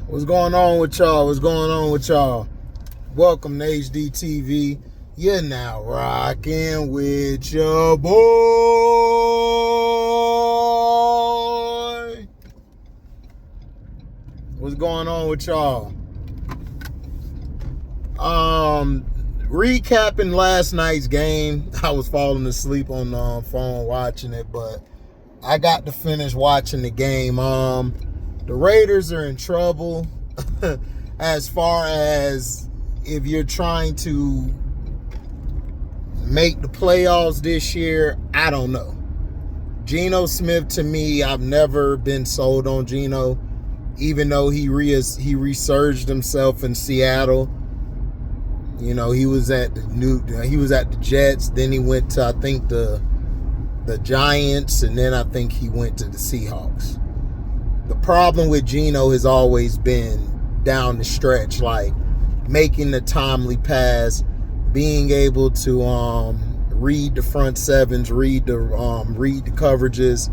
What's going on with y'all? What's going on with y'all? Welcome to HDiiTV. You're now rocking with your boy. What's going on with y'all? Recapping last night's game. I was falling asleep on the phone watching it, but I got to finish watching the game. The Raiders are in trouble as far as if you're trying to make the playoffs this year. I don't know. Geno Smith, to me, I've never been sold on Geno, even though he resurged himself in Seattle. You know, he was at the Jets, then he went to, I think, the Giants, and then I think he went to the Seahawks. The problem with Geno has always been down the stretch, like making the timely pass, being able to read the front sevens, read the coverages,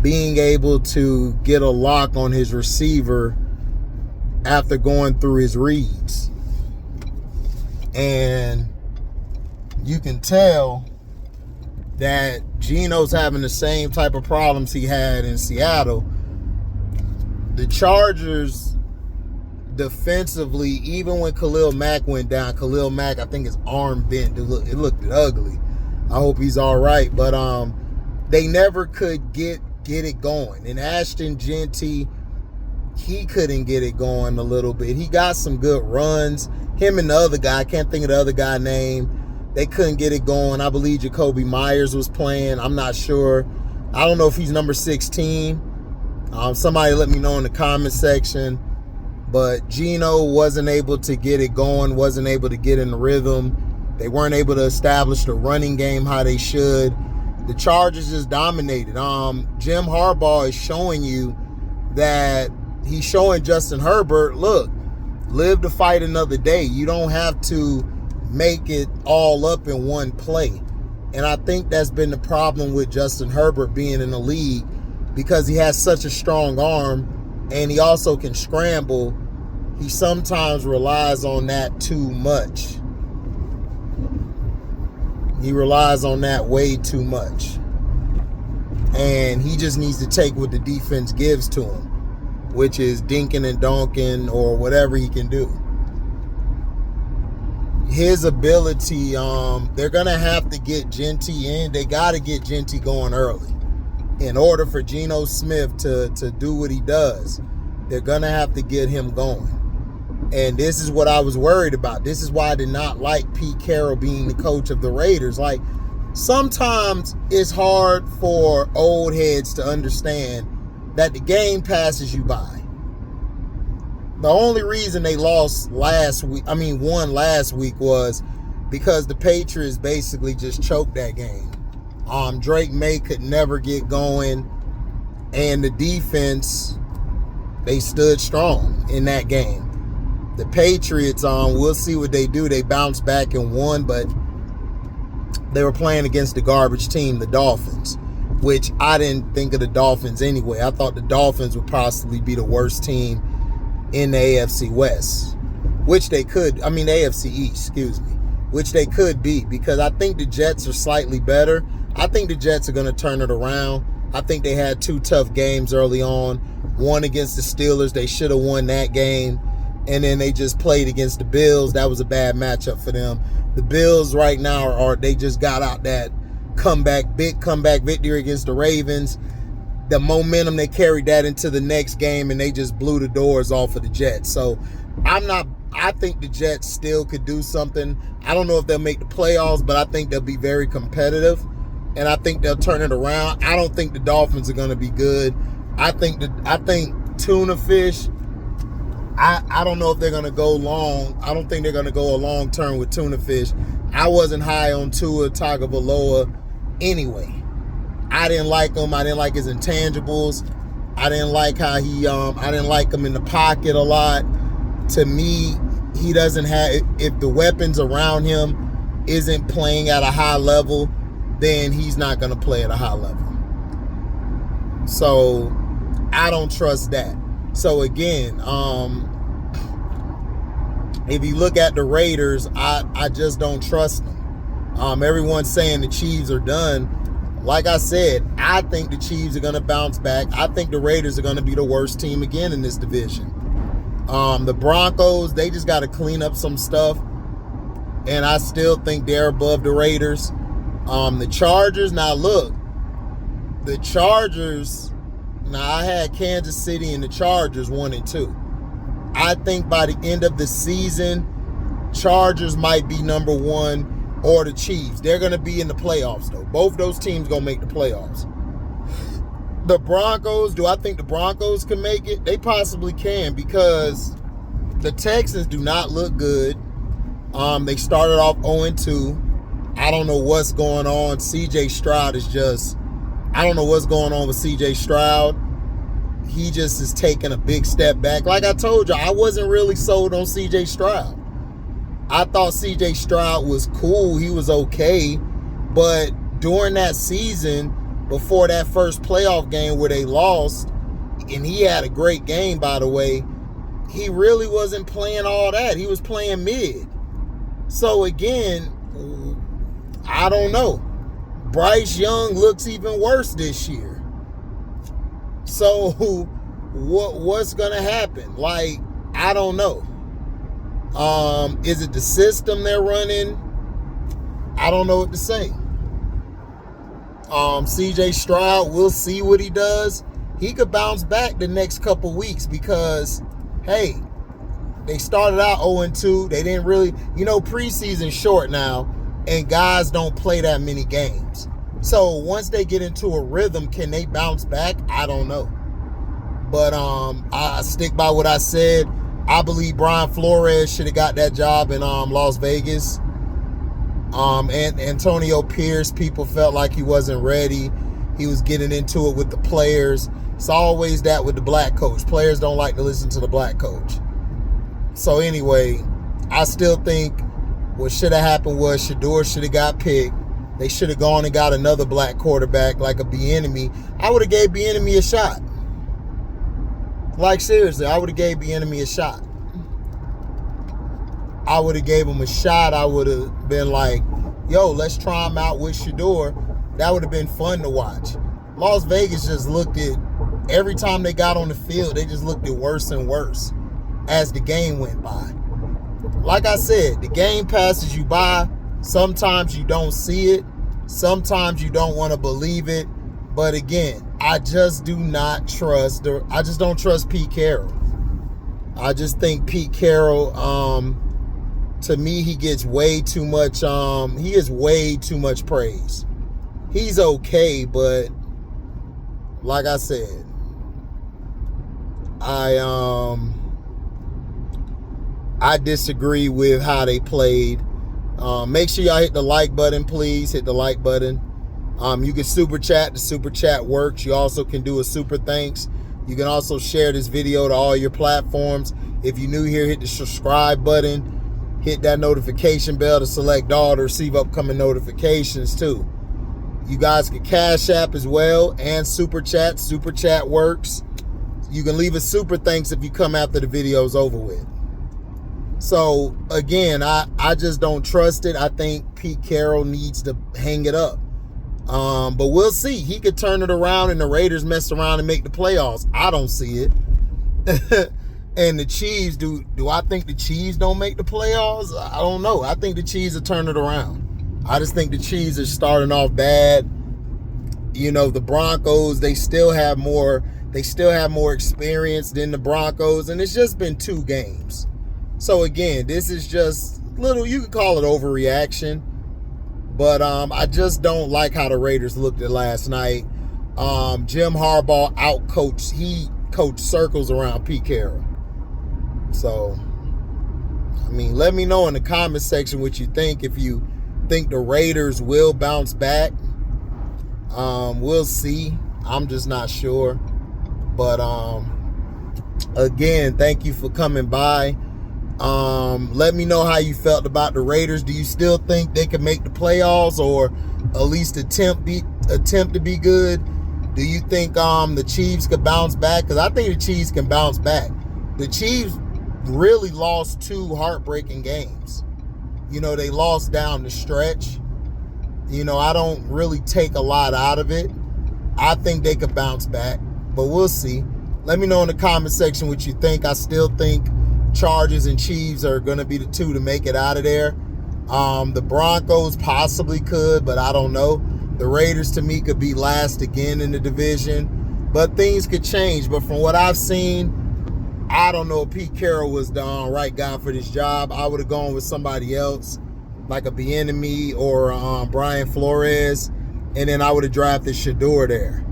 being able to get a lock on his receiver after going through his reads. And you can tell that Geno's having the same type of problems he had in Seattle. The Chargers defensively, even when Khalil Mack went down, Khalil Mack, I think his arm bent. It looked ugly. I hope he's all right. But they never could get it going. And Ashton Genty, he couldn't get it going a little bit. He got some good runs. Him and the other guy, I can't think of the other guy's name. They couldn't get it going. I believe Jacoby Myers was playing. I'm not sure. I don't know if he's number 16. Somebody let me know in the comment section. But Geno wasn't able to get it going, wasn't able to get in the rhythm. They weren't able to establish the running game how they should. The Chargers just dominated. Jim Harbaugh is showing you that he's showing Justin Herbert, look, live to fight another day. You don't have to make it all up in one play. And I think that's been the problem with Justin Herbert being in the league, because he has such a strong arm and he also can scramble. He sometimes relies on that too much. He relies on that way too much. And he just needs to take what the defense gives to him, which is dinking and donking or whatever he can do. His ability, they're going to have to get Genty in. They got to get Genty going early. In order for Geno Smith to do what he does, they're going to have to get him going. And this is what I was worried about. This is why I did not like Pete Carroll being the coach of the Raiders. Like, sometimes it's hard for old heads to understand that the game passes you by. The only reason they won last week was because the Patriots basically just choked that game. Drake May could never get going, and the defense, they stood strong in that game. The Patriots, we'll see what they do. They bounced back and won, but they were playing against the garbage team, the Dolphins, which I didn't think of the Dolphins anyway. I thought the Dolphins would possibly be the worst team in the AFC West, which they could. I mean, the AFC East, excuse me, which they could be, because I think the Jets are slightly better. I think the Jets are going to turn it around. I think they had two tough games early on. One against the Steelers. They should have won that game. And then they just played against the Bills. That was a bad matchup for them. The Bills right now they just got out that big comeback victory against the Ravens. The momentum, they carried that into the next game, and they just blew the doors off of the Jets. So I think the Jets still could do something. I don't know if they'll make the playoffs, but I think they'll be very competitive. And I think they'll turn it around. I don't think the Dolphins are going to be good. I think tuna fish, I don't know if they're going to go long. I don't think they're going to go a long term with tuna fish. I wasn't high on Tua Tagovailoa anyway. I didn't like him. I didn't like his intangibles. I didn't like how I didn't like him in the pocket a lot. To me, he doesn't have, if the weapons around him isn't playing at a high level, then he's not going to play at a high level. So I don't trust that. So again, if you look at the Raiders, I just don't trust them. Everyone's saying the Chiefs are done. Like I said, I think the Chiefs are going to bounce back. I think the Raiders are going to be the worst team again in this division. The Broncos, they just got to clean up some stuff. And I still think they're above the Raiders. The Chargers, now look, the Chargers, now I had Kansas City and the Chargers 1-2. I think by the end of the season, Chargers might be number one, or the Chiefs. They're going to be in the playoffs, though. Both those teams going to make the playoffs. The Broncos, do I think the Broncos can make it? They possibly can, because the Texans do not look good. They started off 0-2. I don't know what's going on. CJ Stroud is just, I don't know what's going on with CJ Stroud. He just is taking a big step back. Like I told you, I wasn't really sold on CJ Stroud. I thought CJ Stroud was cool. He was okay. But during that season, before that first playoff game where they lost, and he had a great game, by the way, he really wasn't playing all that. He was playing mid. So again, I don't know. Bryce Young looks even worse this year. So what's going to happen? Like, I don't know. Is it the system they're running? I don't know what to say. CJ Stroud, we'll see what he does. He could bounce back the next couple weeks because, hey, they started out 0-2. They didn't really, preseason's short now, and guys don't play that many games. So once they get into a rhythm, can they bounce back? I don't know. But I stick by what I said. I believe Brian Flores should have got that job in Las Vegas. And Antonio Pierce, people felt like he wasn't ready. He was getting into it with the players. It's always that with the black coach. Players don't like to listen to the black coach. So anyway, I still think what should have happened was Shedeur should have got picked. They should have gone and got another black quarterback like a Bieniemy. I would have gave Bieniemy a shot. Like, seriously, I would have gave Bieniemy a shot. I would have gave him a shot. I would have been like, yo, let's try him out with Shedeur. That would have been fun to watch. Las Vegas just looked at, every time they got on the field, they just looked at worse and worse as the game went by. Like I said, the game passes you by. Sometimes you don't see it. Sometimes you don't want to believe it. But again, I just do not trust, I just don't trust Pete Carroll. I just think Pete Carroll, to me, he gets way too much, he is way too much praise. He's okay, but like I said, I disagree with how they played. Make sure y'all hit the like button, please. Hit the like button. You can super chat. The super chat works. You also can do a super thanks. You can also share this video to all your platforms. If you're new here, hit the subscribe button. Hit that notification bell to select all to receive upcoming notifications too. You guys can Cash App as well and super chat. Super chat works. You can leave a super thanks if you come after the video's over with. So again, I just don't trust it. I think Pete Carroll needs to hang it up. But we'll see. He could turn it around and the Raiders mess around and make the playoffs. I don't see it. And the Chiefs, do I think the Chiefs don't make the playoffs? I don't know. I think the Chiefs will turn it around. I just think the Chiefs are starting off bad. The Broncos, they still have more experience than the Broncos, and it's just been 2 games. So again, this is just little, you could call it overreaction. But I just don't like how the Raiders looked at last night. Jim Harbaugh he coached circles around Pete Carroll. So, let me know in the comment section what you think. If you think the Raiders will bounce back, we'll see. I'm just not sure. But again, thank you for coming by. Let me know how you felt about the Raiders. Do you still think they can make the playoffs or at least attempt to be good? Do you think the Chiefs could bounce back? Because I think the Chiefs can bounce back. The Chiefs really lost 2 heartbreaking games. You know, they lost down the stretch. You know, I don't really take a lot out of it. I think they could bounce back, but we'll see. Let me know in the comment section what you think. I still think Chargers and Chiefs are going to be the 2 to make it out of there. The Broncos possibly could, but I don't know. The Raiders, to me, could be last again in the division, but things could change. But from what I've seen, I don't know if Pete Carroll was the right guy for this job. I would have gone with somebody else, like a Bieniemy or Brian Flores, and then I would have drafted Shador there.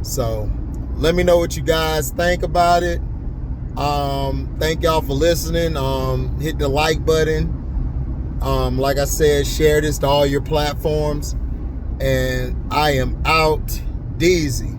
So let me know what you guys think about it. Thank y'all for listening. Hit the like button. Like I said, share this to all your platforms. And I am out. Deezy.